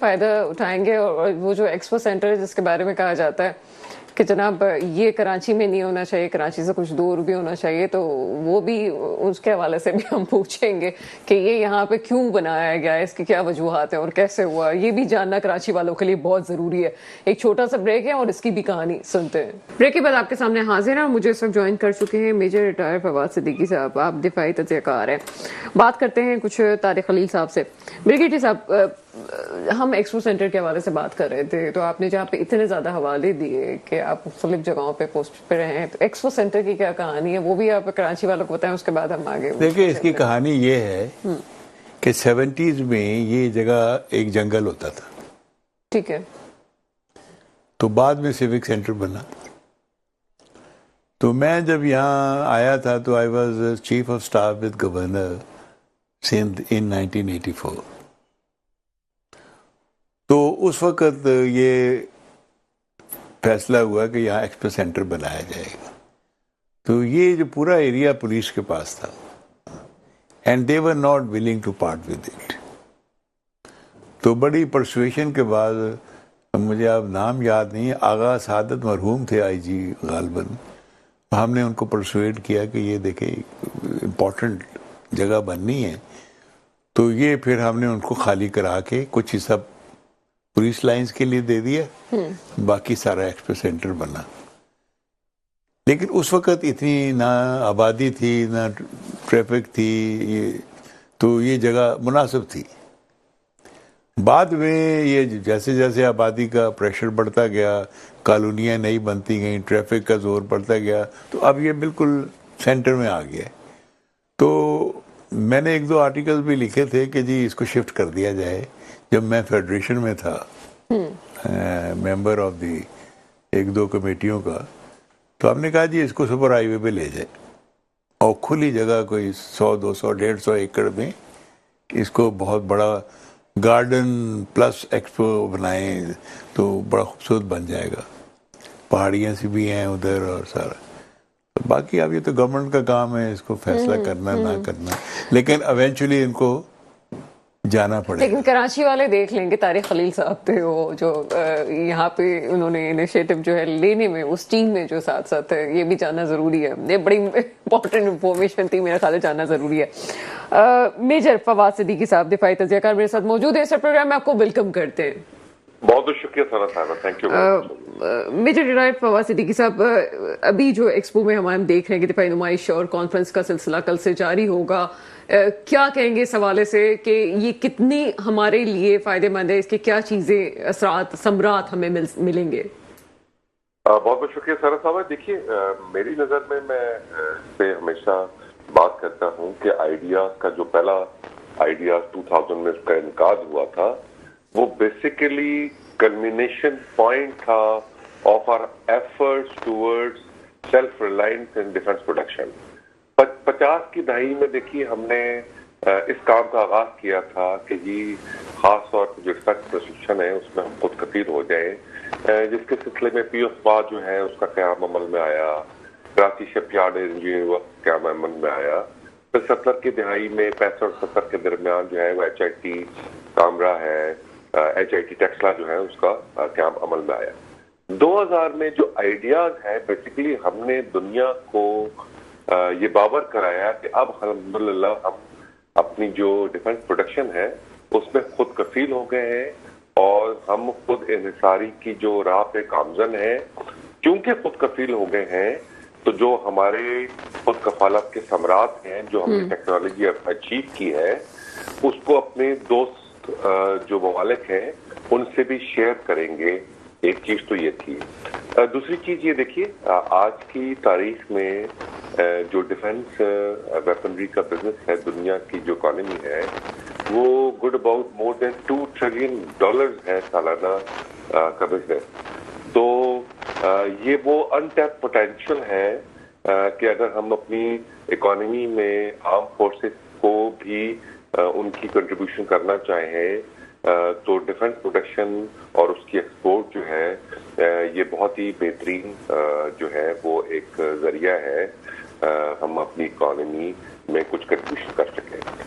فائدہ اٹھائیں گے. اور وہ جو ایکسپو سینٹر ہے جس کے بارے میں کہا جاتا ہے کہ جناب یہ کراچی میں نہیں ہونا چاہیے, کراچی سے کچھ دور بھی ہونا چاہیے, تو وہ بھی اس کے حوالے سے بھی ہم پوچھیں گے کہ یہ یہاں پہ کیوں بنایا گیا ہے, اس کی کیا وجوہات ہیں اور کیسے ہوا, یہ بھی جاننا کراچی والوں کے لیے بہت ضروری ہے. ایک چھوٹا سا بریک ہے اور اس کی بھی کہانی سنتے ہیں. بریک کے بعد آپ کے سامنے حاضر ہیں اور مجھے اس وقت جوائن کر چکے ہیں میجر ریٹائر فواد صدیقی صاحب. آپ دفاعی تجزیہ کار ہیں. بات کرتے ہیں کچھ طارق خلیل صاحب سے. بریگیڈیئر صاحب, ہم ایکسپو سینٹر کے حوالے سے بات کر رہے تھے, تو آپ نے جہاں پہ اتنے زیادہ حوالے دیے کہ آپ مختلف جگہوں پہ پوسٹ پہ رہے ہیں, تو ایکسپو سینٹر کی کیا کہانی ہے وہ بھی آپ کراچی والوں کو بتائیں, اس کے بعد ہم آگے. دیکھیں اس کی کہانی یہ ہے کہ 70s میں یہ جگہ ایک جنگل ہوتا تھا, ٹھیک ہے, تو بعد میں سیوک سینٹر بنا. تو میں جب یہاں آیا تھا تو I was chief of staff with governor Sindh in 1984. تو اس وقت یہ فیصلہ ہوا کہ یہاں ایکسپو سینٹر بنایا جائے گا. تو یہ جو پورا ایریا پولیس کے پاس تھا, and they were not willing to part with it. تو بڑی پرسویشن کے بعد, مجھے اب نام یاد نہیں ہے, آغا سعادت مرحوم تھے آئی جی غالباً, ہم نے ان کو پرسویٹ کیا کہ یہ دیکھیں امپورٹنٹ جگہ بننی ہے. تو یہ پھر ہم نے ان کو خالی کرا کے کچھ حصہ پولیس لائنز کے لیے دے دیا, باقی سارا ایکسپو سینٹر بنا. لیکن اس وقت اتنی نہ آبادی تھی نہ ٹریفک تھی, تو یہ جگہ مناسب تھی. بعد میں یہ جیسے جیسے آبادی کا پریشر بڑھتا گیا, کالونیاں نئی بنتی گئیں, ٹریفک کا زور بڑھتا گیا, تو اب یہ بالکل سینٹر میں آ گیا. تو میں نے 1-2 آرٹیکل بھی لکھے تھے کہ جی اس کو شفٹ کر دیا جائے. جب میں فیڈریشن میں تھا, ممبر آف دی 1-2 کمیٹیوں کا, تو ہم نے کہا جی اس کو سپر ہائی وے پہ لے جائے, اور کھلی جگہ کوئی 100-200-150 ایکڑ میں اس کو بہت بڑا گارڈن پلس ایکسپو بنائیں تو بڑا خوبصورت بن جائے گا. پہاڑیاں سی بھی ہیں ادھر اور سارا. تو باقی اب یہ تو گورنمنٹ کا کام ہے اس کو فیصلہ کرنا نہ کرنا, لیکن ایونچولی ان کو جانا پڑے گا. لیکن کراچی والے دیکھ لیں گے, طارق خلیل صاحب تھے وہ جو یہاں پہ انہوں نے انیشیٹو جو ہے لینے میں, اس ٹیم میں جو ساتھ ساتھ ہے, یہ بھی جاننا ضروری ہے. یہ بڑی امپورٹنٹ انفارمیشن تھی, میرا خیال ہے جاننا ضروری ہے. میجر فواد صدیقی صاحب دفاعی تجزیہ کار میرے ساتھ موجود ہیں اس پروگرام میں, آپ کو ویلکم کرتے ہیں. بہت بہت شکریہ سارا صاحبہ, thank you. Major retired Fawad Siddiqui صاحب, ابھی جو ایکسپو میں ہم دیکھ رہے ہیں کہ دفاعی نمائش اور کانفرنس کا سلسلہ کل سے جاری ہوگا, کیا کہیں گے اس حوالے سے کہ یہ کتنی ہمارے لیے فائدہ مند ہے, اس کے کیا چیزیں اثرات ثمرات ہمیں ملیں گے؟ بہت بہت شکریہ سارا صاحبہ. دیکھیے میری نظر میں اس پہ ہمیشہ بات کرتا ہوں کہ آئیڈیاز کا جو پہلا آئیڈیاز 2000 میں اس کا انعقاد ہوا تھا, وہ بیسیکلی کلمینیشن پوائنٹ تھا of our efforts towards self Reliance in defence production. 50 کی دہائی میں دیکھیے ہم نے اس کام کا آغاز کیا تھا کہ جی خاص طور پر جو ڈیفنس پروڈکشن ہے اس میں ہم خود کفیل ہو جائیں, جس کے سلسلے میں پی ایف با جو ہے اس کا قیام عمل میں آیا, کراچی شپ یارڈ انجینئر کا قیام عمل میں آیا. پھر 70 کی دہائی میں 65-70 کے درمیان جو ہے وہ ایچ آئی ٹی کامرا ہے, ایچ آئی ٹی ٹیکسلا جو ہے اس کا قیام عمل میں آیا. 2000 میں جو آئیڈیاز ہیں بیسیکلی ہم نے دنیا کو یہ باور کرایا کہ اب الحمدللہ ہم اپنی جو ڈیفنس پروڈکشن ہے اس میں خود کفیل ہو گئے ہیں, اور ہم خود انحصاری کی جو راہ پہ گامزن ہیں. کیونکہ خود کفیل ہو گئے ہیں تو جو ہمارے خود کفالت کے ثمرات ہیں جو ہم نے ٹیکنالوجی اچیو کی ہے, اس کو اپنے دوست جو ممالک ہیں ان سے بھی شیئر کریں گے. ایک چیز تو یہ تھی. دوسری چیز یہ دیکھیے, آج کی تاریخ میں جو ڈیفنس ویپنری کا بزنس ہے, دنیا کی جو اکانومی ہے وہ good about more than $2 trillion ہے سالانہ کا بزنس. تو یہ وہ انٹیپ پوٹینشیل ہے کہ اگر ہم اپنی اکانومی میں آرم فورسز کو بھی ان کی کنٹریبیوشن کرنا چاہیں تو ڈیفنس پروڈکشن اور اس کی ایکسپورٹ جو ہے یہ بہت ہی بہترین جو ہے وہ ایک ذریعہ ہے ہم اپنی اکانومی میں کچھ کنٹریبیوشن کر سکیں.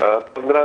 15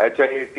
HIAT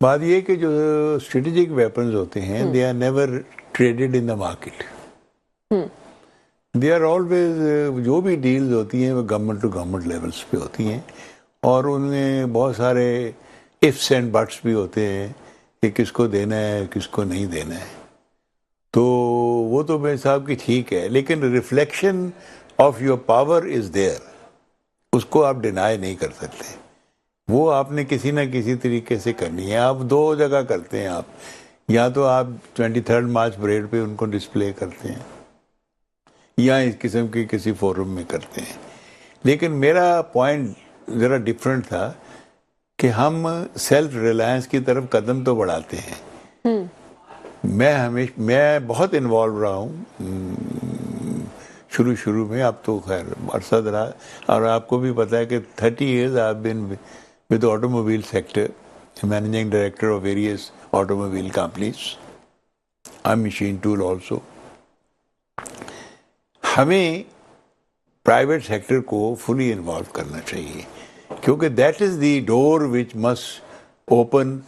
بات یہ کہ جو اسٹریٹجک ویپنز ہوتے ہیں they are never traded in the market. They are always جو بھی ڈیلز ہوتی ہیں وہ گورنمنٹ ٹو گورنمنٹ لیولس پہ ہوتی ہیں, اور ان میں بہت سارے ifs اینڈ بٹس بھی ہوتے ہیں کہ کس کو دینا ہے کس کو نہیں دینا ہے. تو وہ تو میرے صاحب کی ٹھیک ہے, لیکن reflection of your power is there, اس کو آپ ڈینائی نہیں کر سکتے. وہ آپ نے کسی نہ کسی طریقے سے کرنی ہے. آپ دو جگہ کرتے ہیں, آپ یا تو آپ 23 مارچ پریڈ پہ ان کو ڈسپلے کرتے ہیں یا اس قسم کی کسی فورم میں کرتے ہیں. لیکن میرا پوائنٹ ذرا ڈفرینٹ تھا کہ ہم سیلف ریلائنس کی طرف قدم تو بڑھاتے ہیں. میں بہت انوالو رہا ہوں شروع میں, اب تو خیر عرصہ رہا, اور آپ کو بھی پتا ہے کہ 30 years I've been with the automobile sector, managing director of various automobile companies. I'm machine tool also. ہمیں پرائیویٹ سیکٹر کو فلی انوالو کرنا چاہیے, کیونکہ that is the door which must open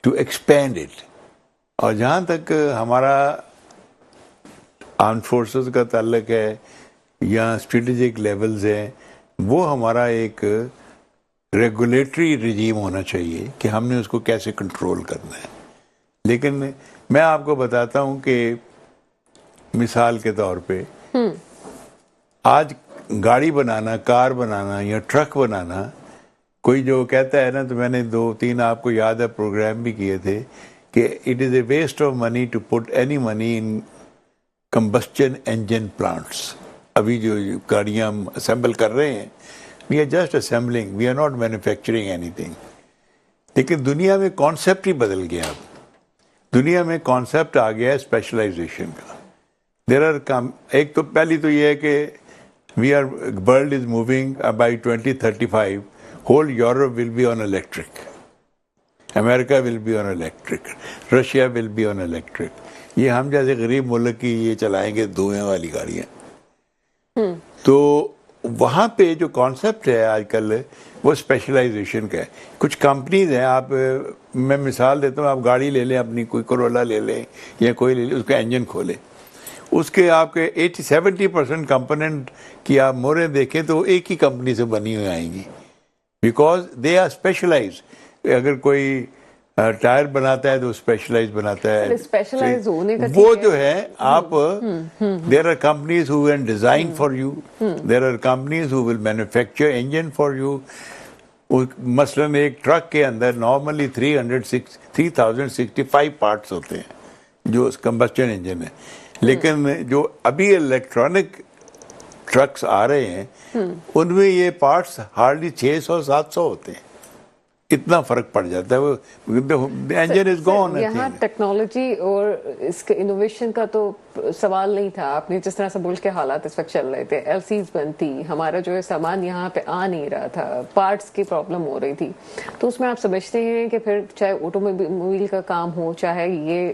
to expand it. اور جہاں تک ہمارا arm forces کا تعلق ہے یا اسٹریٹجک لیولز ہیں, وہ ہمارا ایک ریگولیٹری رجیم ہونا چاہیے کہ ہم نے اس کو کیسے کنٹرول کرنا ہے. لیکن میں آپ کو بتاتا ہوں کہ مثال کے طور پہ آج گاڑی بنانا, کار بنانا یا ٹرک بنانا, کوئی جو کہتا ہے نا, تو میں نے 2-3 آپ کو یاد ہے پروگرام بھی کیے تھے کہ it is a waste of money to put any money in combustion engine plants. ابھی جو گاڑیاں ہم اسمبل کر رہے ہیں, we are just assembling, we are not manufacturing anything. لیکن دنیا میں کانسیپٹ ہی بدل گیا. اب دنیا میں کانسیپٹ آ گیا ہے اسپیشلائزیشن کا. ایک تو پہلی تو یہ ہے کہ we are world is moving by 2035 whole Europe will be on electric, America will be on electric, Russia will be on electric. یہ ہم جیسے غریب ملک کی یہ چلائیں گے دھوئیں والی گاڑیاں. تو وہاں پہ جو کانسیپٹ ہے آج کل وہ اسپیشلائزیشن کا ہے. کچھ کمپنیز ہیں, آپ میں مثال دیتا ہوں, آپ گاڑی لے لیں اپنی, کوئی کرولا لے لیں یا کوئی لے لیں, اس کا انجن کھولیں, اس کے آپ کے 70% کمپوننٹ کی آپ موریں دیکھیں تو وہ ایک ہی کمپنی سے بنی ہوئی آئیں گی, بیکاز دے آر اسپیشلائز. اگر کوئی ٹائر بناتا ہے تو اسپیشلائز بناتا ہے. اسپیشلائز ہونے کا وہ جو ہے آپ, there are companies who will design for you, there are companies who will manufacture engine for you. مثلاً ایک ٹرک کے اندر نارملی 3065 پارٹس ہوتے ہیں جو کمبسچن انجن ہے. لیکن جو ابھی الیکٹرانک ٹرکس آ رہے ہیں ان میں یہ پارٹس ہارڈلی 600-700 ہوتے ہیں. اتنا فرق پڑ جاتا ہے. وہ انجن از گون. یہاں ٹیکنالوجی اور اس کے انوویشن کا تو سوال نہیں تھا. آپ نے جس طرح سے ملک کے حالات اس وقت چل رہے تھے, ایل سیز بنتی, ہمارا جو ہے سامان یہاں پہ آ نہیں رہا تھا, پارٹس کی پرابلم ہو رہی تھی. تو اس میں آپ سمجھتے ہیں کہ پھر چاہے آٹوموبائل کا کام ہو, چاہے یہ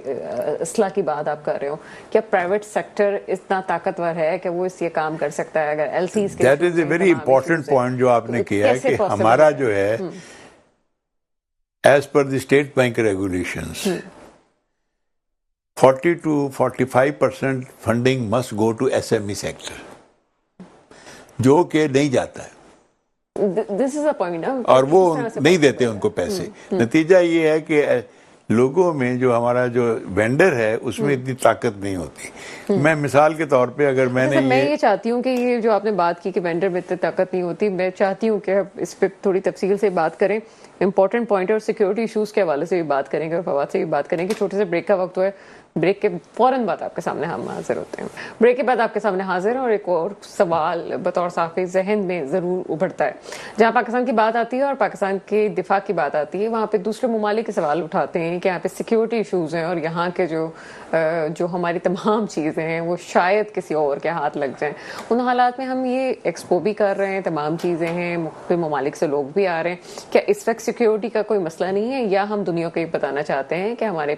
اسلحہ کی بات آپ کر رہے ہو, کیا پرائیویٹ سیکٹر اتنا طاقتور ہے کہ وہ اس یہ کام کر سکتا ہے؟ اگر ایل سیز کے that is a very important point جو آپ نے کیا ہے کہ ہمارا جو ہے as per the state bank regulations, 40 to 45% funding must go to SME sector, جو کہ نہیں جاتا ہے. This is a point, اور وہ نہیں دیتے ان کو پیسے. نتیجہ یہ ہے کہ لوگوں میں جو ہمارا جو وینڈر ہے اس میں اتنی طاقت نہیں ہوتی. میں مثال کے طور پہ اگر میں یہ چاہتی ہوں کہ یہ جو آپ نے بات کی کہ وینڈر میں اتنی طاقت نہیں ہوتی, میں چاہتی ہوں کہ اس پہ تھوڑی تفصیل سے بات کریں. امپورٹنٹ پوائنٹ اور سیکورٹی ایشوز کے حوالے سے بھی بات کریں گے اور فواد سے بھی بات کریں گے. چھوٹے سے بریک کا وقت ہوا ہے, بریک کے فوراً بعد آپ کے سامنے ہم حاضر ہوتے ہیں. بریک کے بعد آپ کے سامنے حاضر ہیں, اور ایک اور سوال بطور صحافی ذہن میں ضرور ابھرتا ہے. جہاں پاکستان کی بات آتی ہے اور پاکستان کے دفاع کی بات آتی ہے, وہاں پہ دوسرے ممالک کے سوال اٹھاتے ہیں کہ یہاں پہ سیکورٹی ایشوز ہیں اور یہاں کے جو ہماری تمام چیزیں ہیں وہ شاید کسی اور کے ہاتھ لگ جائیں. ان حالات میں ہم یہ ایکسپو بھی کر رہے ہیں, تمام چیزیں ہیں, مختلف ممالک سے لوگ بھی آ رہے ہیں. کیا اس وقت سیکورٹی کا کوئی مسئلہ نہیں ہے, یا ہم دنیا کو یہ بتانا چاہتے ہیں کہ ہمارے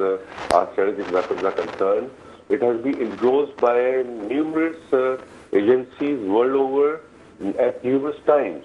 our strategic weapons are concerned, it has been endorsed by numerous agencies world over at numerous times.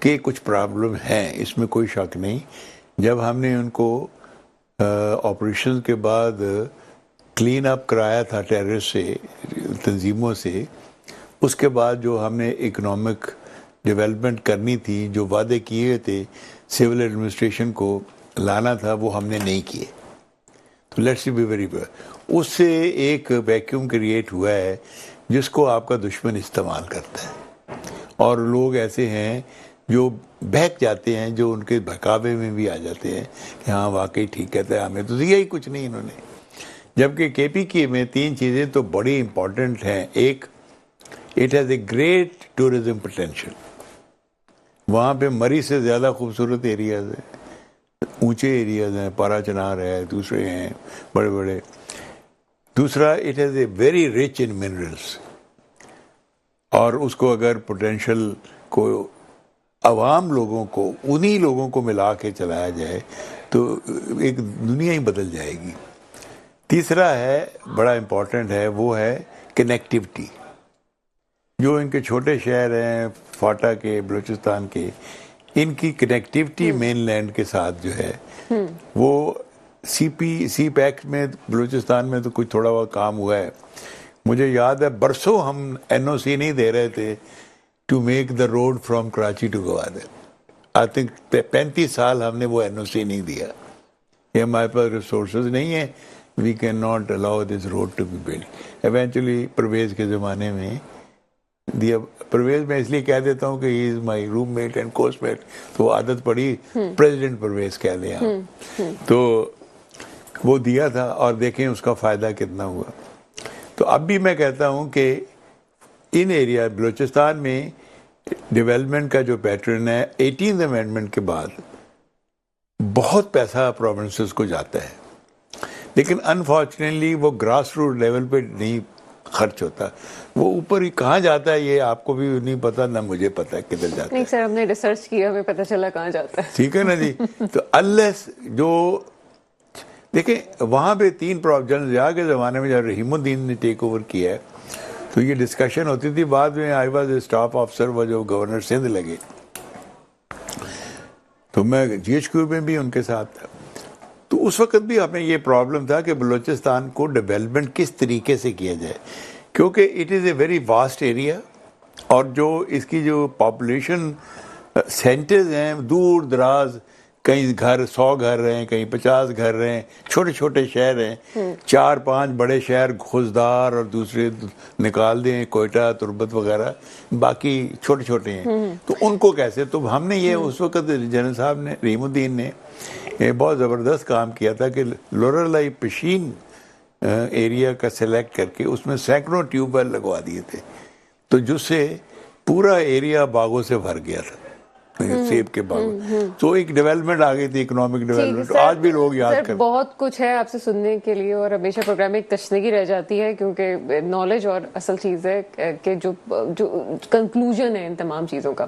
کے کچھ پرابلم ہیں، اس میں کوئی شک نہیں. جب ہم نے ان کو آپریشن کے بعد کلین اپ کرایا تھا ٹیررسٹ سے، تنظیموں سے، اس کے بعد جو ہم نے اکنامک ڈیولپمنٹ کرنی تھی، جو وعدے کیے تھے سول ایڈمنسٹریشن کو لانا تھا، وہ ہم نے نہیں کیے. تو لیٹس بی ویری اس سے ایک ویکیوم کریٹ ہوا ہے جس کو آپ کا دشمن استعمال کرتا ہے. اور لوگ ایسے ہیں جو بہک جاتے ہیں، جو ان کے بہکاوے میں بھی آ جاتے ہیں کہ ہاں واقعی ٹھیک کہتا ہے، ہمیں تو دیا ہی کچھ نہیں انہوں نے. جبکہ KPK میں 3 چیزیں تو بڑی امپورٹنٹ ہیں. ایک، it has a great tourism potential. وہاں پہ مری سے زیادہ خوبصورت ایریاز ہیں، اونچے ایریاز ہیں، پارا چنار ہے، دوسرے ہیں بڑے بڑے. دوسرا، it has a very rich in minerals. اور اس کو اگر پوٹینشیل کو عوام لوگوں کو، انہی لوگوں کو ملا کے چلایا جائے تو ایک دنیا ہی بدل جائے گی. تیسرا ہے، بڑا امپورٹنٹ ہے، وہ ہے کنیکٹیوٹی. جو ان کے چھوٹے شہر ہیں فاٹا کے، بلوچستان کے، ان کی کنیکٹیوٹی مین لینڈ کے ساتھ جو ہے وہ سی پیک میں بلوچستان میں تو کچھ تھوڑا بہت کام ہوا ہے. مجھے یاد ہے برسوں ہم NOC نہیں دے رہے تھے to make the road from Karachi to Gwadar. I think 35 سال ہم نے وہ NOC نہیں دیا. یہ ہمارے پاس ریسورسز نہیں ہیں، we can not allow this road to be build. Eventually Pervez کے زمانے میں دیا. پرویز میں اس لیے کہہ دیتا ہوں کہ ہی از مائی روم میٹ اینڈ کوچ میٹ، تو عادت پڑی پریزیڈنٹ پرویز کہہ دیں آپ. تو وہ دیا تھا اور دیکھیں اس کا فائدہ کتنا ہوا. تو اب بھی میں کہتا ہوں کہ ان ایریا بلوچستان میں ڈیولپمنٹ کا جو پیٹرن ہے 18th امینڈمنٹ کے بعد بہت پیسہ پروونسز کو جاتا ہے، لیکن انفارچونیٹلی وہ گراس روٹ لیول پہ نہیں خرچ ہوتا. وہ اوپر ہی کہاں جاتا ہے یہ آپ کو بھی نہیں پتا، نہ مجھے پتا ہے کدھر جاتا ہے. نہیں سر، ہم نے ریسرچ کیا، ہمیں پتہ چلا کہاں جاتا ہے. ٹھیک ہے نا جی. تو انلیس جو دیکھیں وہاں پہ 3 جنرل ضیاء کے زمانے میں جب رحیم الدین نے ٹیک اوور کیا ہے تو یہ ڈسکشن ہوتی تھی. بعد میں I was a staff officer, وہ جو گورنر سندھ لگے تو میں GHQ میں بھی ان کے ساتھ تھا. تو اس وقت بھی ہمیں یہ پرابلم تھا کہ بلوچستان کو ڈیولپمنٹ کس طریقے سے کیا جائے، کیونکہ it is a very vast area اور جو اس کی جو پاپولیشن سینٹرز ہیں دور دراز، کہیں گھر 100 گھر رہیں، کہیں 50 گھر رہیں، چھوٹے چھوٹے شہر ہیں. 4-5 بڑے شہر خوزدار اور دوسرے نکال دیں، کوئٹہ، تربت وغیرہ، باقی چھوٹے چھوٹے ہیں. تو ان کو کیسے، تو ہم نے یہ اس وقت جنرل صاحب نے، رحیم الدین نے بہت زبردست کام کیا تھا کہ لورلائی پشین ایریا کا سلیکٹ کر کے اس میں سینکڑوں ٹیوب ویل لگوا دیے تھے، تو جس سے پورا ایریا باغوں سے بھر گیا تھا، سیب کے باغوں. تو ایک ڈیولپمنٹ آ گئی تھی، اکنامک ڈیولپمنٹ. آج بھی لوگ یاد کرتے ہیں. بہت کچھ ہے آپ سے سننے کے لیے اور ہمیشہ پروگرام میں ایک تشنگی رہ جاتی ہے، کیونکہ نالج اور اصل چیز ہے کہ جو کنکلوژن ہے ان تمام چیزوں کا،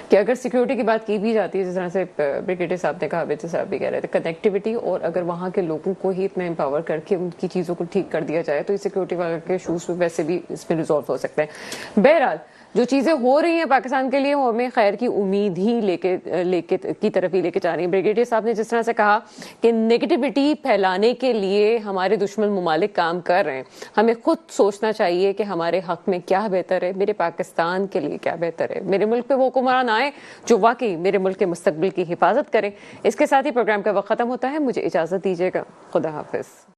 کہ اگر سیکیورٹی کی بات کی بھی جاتی ہے، جس طرح سے بریگیڈیئر صاحب نے کہا، بیچے صاحب بھی کہہ رہے تھے، کنیکٹیوٹی، اور اگر وہاں کے لوگوں کو ہی اتنا امپاور کر کے ان کی چیزوں کو ٹھیک کر دیا جائے تو یہ سیکیورٹی والے کے ایشوز ویسے بھی اس میں ریزالو ہو سکتے ہیں. بہرحال جو چیزیں ہو رہی ہیں پاکستان کے لیے وہ ہمیں خیر کی امید ہی کی طرف ہی لے کے جا رہی ہیں. بریگیڈیئر صاحب نے جس طرح سے کہا کہ نیگیٹیوٹی پھیلانے کے لیے ہمارے دشمن ممالک کام کر رہے ہیں، ہمیں خود سوچنا چاہیے کہ ہمارے حق میں کیا بہتر ہے، میرے پاکستان کے لیے کیا بہتر ہے، میرے ملک پہ وہ حکمران آئے جو واقعی میرے ملک کے مستقبل کی حفاظت کریں. اس کے ساتھ ہی پروگرام کا وقت ختم ہوتا ہے. مجھے اجازت دیجیے گا. خدا حافظ.